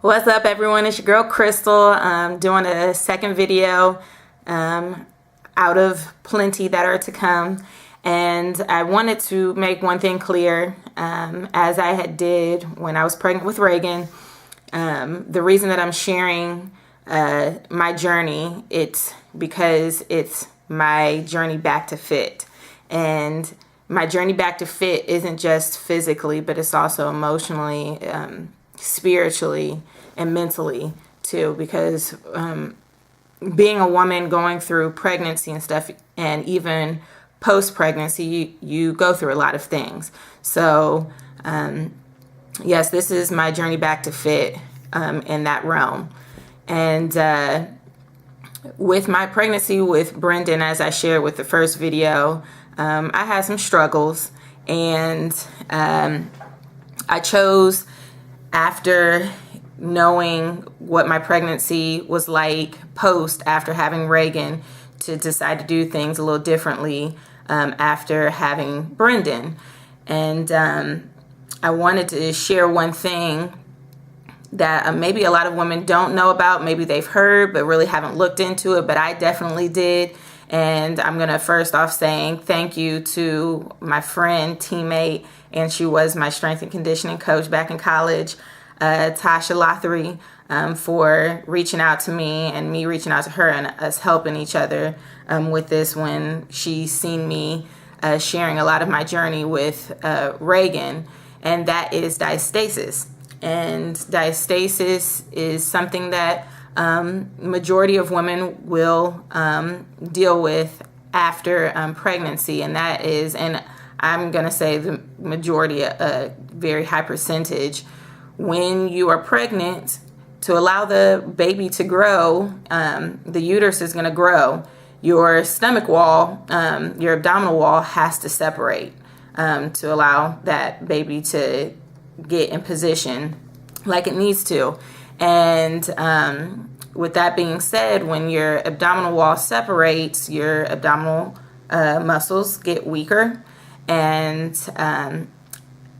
What's up, everyone? It's your girl Crystal. Doing a second video out of plenty that are to come. And I wanted to make one thing clear, as I had did when I was pregnant with Reagan. The reason that I'm sharing my journey, it's because it's my journey back to fit. And my journey back to fit isn't just physically, but it's also emotionally, spiritually, and mentally too, because being a woman going through pregnancy and stuff, and even post-pregnancy, you go through a lot of things. So yes, this is my journey back to fit in that realm. And with my pregnancy with Brendan, as I shared with the first video, I had some struggles, and I chose, after knowing what my pregnancy was like post after having Reagan, to decide to do things a little differently after having Brendan. And I wanted to share one thing that maybe a lot of women don't know about. Maybe they've heard but really haven't looked into it, but I definitely did. And I'm going to first off saying thank you to my friend, teammate, and she was my strength and conditioning coach back in college, Tasha Lothery, for reaching out to me and me reaching out to her, and us helping each other with this when she seen me sharing a lot of my journey with Reagan, and that is diastasis. And diastasis is something that majority of women will deal with after pregnancy, and that is, and I'm going to say the majority, a very high percentage, when you are pregnant, to allow the baby to grow, the uterus is going to grow. Your stomach wall, your abdominal wall has to separate to allow that baby to get in position like it needs to. And with that being said, when your abdominal wall separates, your abdominal muscles get weaker. And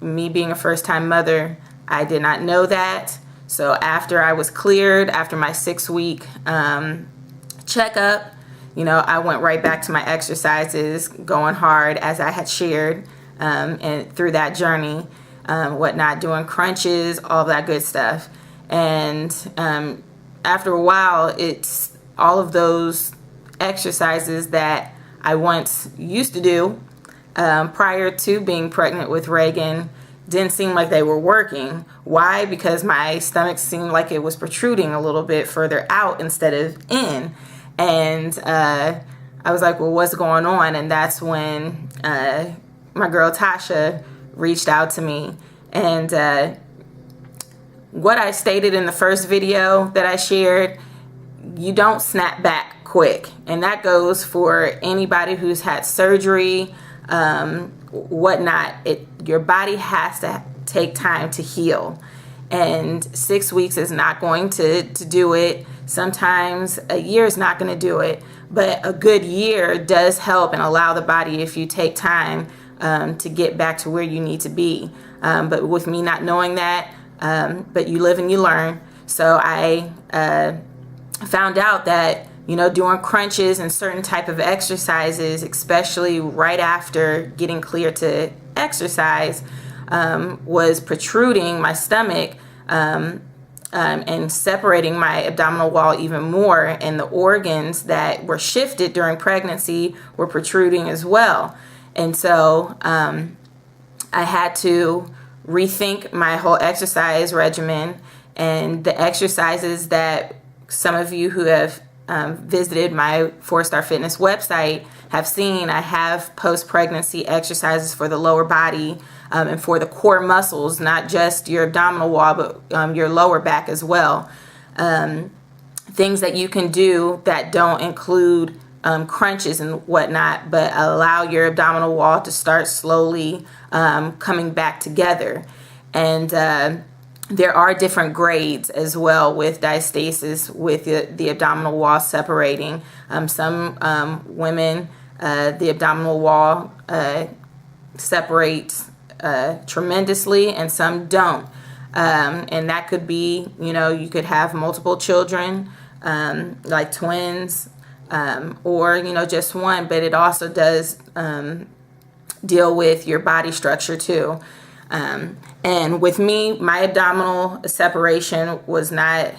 me being a first-time mother, I did not know that. So after I was cleared, after my 6-week checkup, I went right back to my exercises, going hard as I had shared, and through that journey, whatnot, doing crunches, all that good stuff. And after a while, it's all of those exercises that I once used to do prior to being pregnant with Reagan didn't seem like they were working. Why? Because my stomach seemed like it was protruding a little bit further out instead of in. And I was like, well, what's going on? And that's when my girl Tasha reached out to me. And what I stated in the first video that I shared, you don't snap back quick. And that goes for anybody who's had surgery, whatnot. Your body has to take time to heal, and 6 weeks is not going to do it. Sometimes a year is not going to do it, but a good year does help and allow the body, if you take time, to get back to where you need to be. But with me not knowing that, but you live and you learn. So I found out that doing crunches and certain type of exercises, especially right after getting clear to exercise, was protruding my stomach and separating my abdominal wall even more, and the organs that were shifted during pregnancy were protruding as well. And so I had to rethink my whole exercise regimen, and the exercises that some of you who have visited my 4-Star Fitness website have seen. I have post-pregnancy exercises for the lower body and for the core muscles, not just your abdominal wall, but your lower back as well. Things that you can do that don't include crunches and whatnot, but allow your abdominal wall to start slowly coming back together. And there are different grades as well with diastasis, with the abdominal wall separating. Some women, the abdominal wall separates tremendously, and some don't. And that could be, you could have multiple children, like twins, or, just one, but it also does deal with your body structure too. And with me, my abdominal separation was not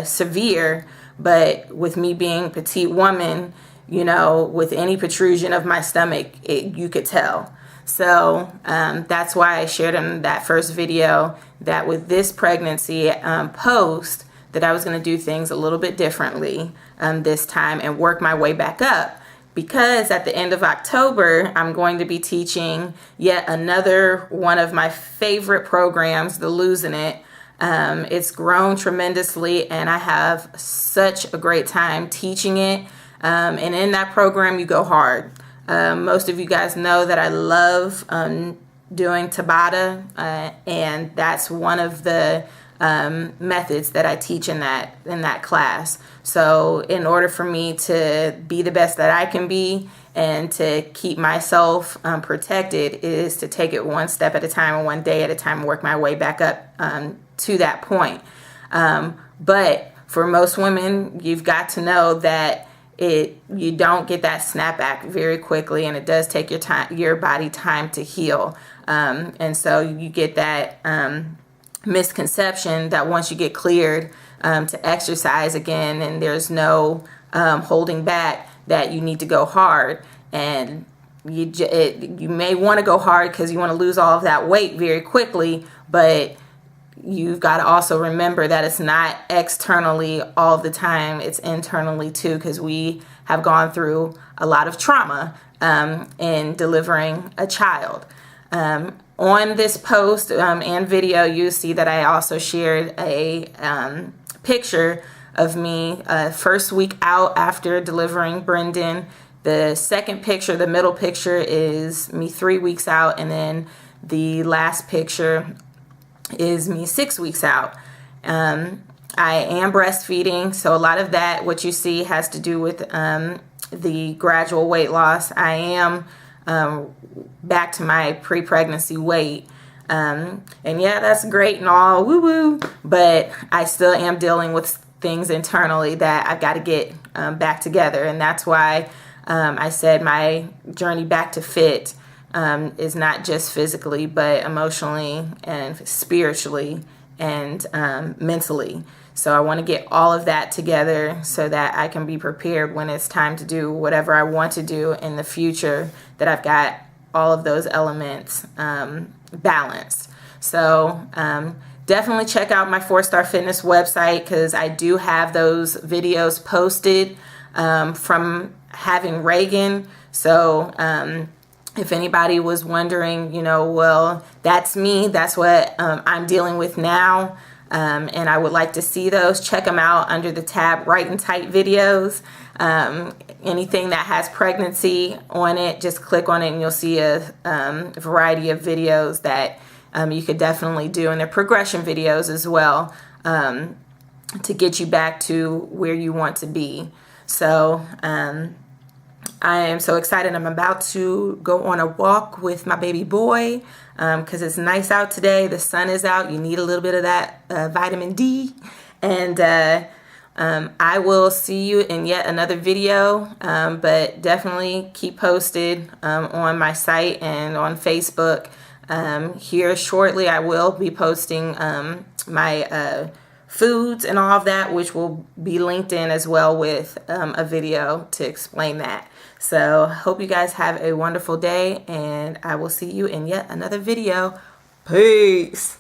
severe, but with me being a petite woman, with any protrusion of my stomach, you could tell. So that's why I shared in that first video that with this pregnancy post, that I was going to do things a little bit differently this time and work my way back up. Because at the end of October, I'm going to be teaching yet another one of my favorite programs, the Losing It. It's grown tremendously, and I have such a great time teaching it. And in that program, you go hard. Most of you guys know that I love doing Tabata, and that's one of the methods that I teach in that class. So in order for me to be the best that I can be and to keep myself protected is to take it one step at a time and one day at a time and work my way back up to that point. But for most women, you've got to know that you don't get that snapback very quickly, and it does take your body time to heal. And so you get that misconception that once you get cleared to exercise again and there's no holding back, that you need to go hard. And you may want to go hard because you want to lose all of that weight very quickly, but you've got to also remember that it's not externally all the time, it's internally too, because we have gone through a lot of trauma in delivering a child. On this post and video, you see that I also shared a picture of me first week out after delivering Brendan. The second picture, the middle picture, is me 3 weeks out, and then the last picture is me 6 weeks out. I am breastfeeding, so a lot of that, what you see, has to do with the gradual weight loss. I am back to my pre-pregnancy weight. And yeah, that's great and all, woo-woo, but I still am dealing with things internally that I've got to get back together. And that's why I said my journey back to fit is not just physically, but emotionally and spiritually and mentally. So I want to get all of that together so that I can be prepared when it's time to do whatever I want to do in the future, that I've got all of those elements balanced. So definitely check out my 4-Star Fitness website, because I do have those videos posted from having Reagan. So if anybody was wondering, well, that's me, that's what I'm dealing with now, and I would like to see those, check them out under the tab Right and Tight videos. Anything that has pregnancy on it, just click on it and you'll see a variety of videos that you could definitely do, and they're progression videos as well, to get you back to where you want to be. So I am so excited. I'm about to go on a walk with my baby boy because it's nice out today. The sun is out. You need a little bit of that vitamin D. And I will see you in yet another video, but definitely keep posted on my site and on Facebook. Here shortly I will be posting my foods and all of that, which will be linked in as well with a video to explain that. So hope you guys have a wonderful day, and I will see you in yet another video. Peace.